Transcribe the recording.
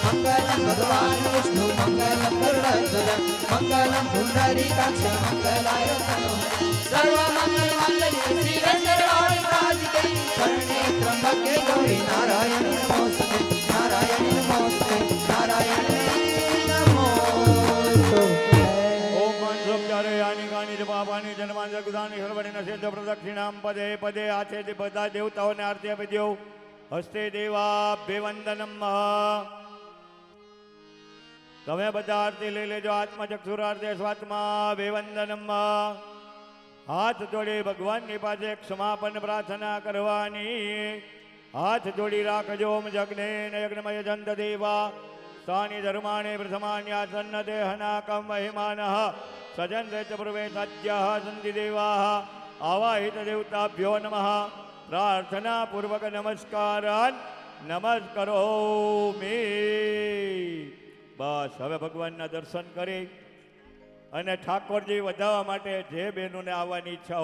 मंगलम भगवान विष्णु मंगलम गरुड़ध्वज मंगलम पुंडरीकाक्ष मंगलाय तनोहरि सर्वमंगल मांगल्ये शिवे सर्वार्थ शरणे त्र्यंबके गौरी नारायण नमोस्तुते नारायण नमोस्तुते नारायण नमोस्तुते। ओम मंत्रोपचारे यानी गानी च पापानि जन्मानि च गुदानि सर्वणि नश्यन्ति प्रदक्षिणां पदे पदे आचेति બધા દેવતાઓને આરતી આપી દો હસ્તે દેવાભ્યવંદનમ તમે બધા આરતી લઈ લેજો આત્મચક્ષુરાર્થે સ્વાત્મા વેવંદનમ હાથ જોડી ભગવાનની પાસે ક્ષમાપન પ્રાર્થના કરવાની હાથ જોડી રાખજો ઓમ જગ્નેન યજ્ઞમય જંત દેવા સ્થાની ધર્માણે પ્રથમાન્યાસન્ન દેહનાકમ મહિમાનઃ સજંતે ચ પૂર્વે સજ્યઃ સન્તિ દેવાઃ આવાહિત દેવતાભ્યો નમઃ પ્રાર્થના પૂર્વક નમસ્કારાન નમસ્કરોમિ। બસ હવે ભગવાનના દર્શન કરી અને ઠાકોરજી વધાવવા માટે જે બહેનોને આવવાની ઈચ્છા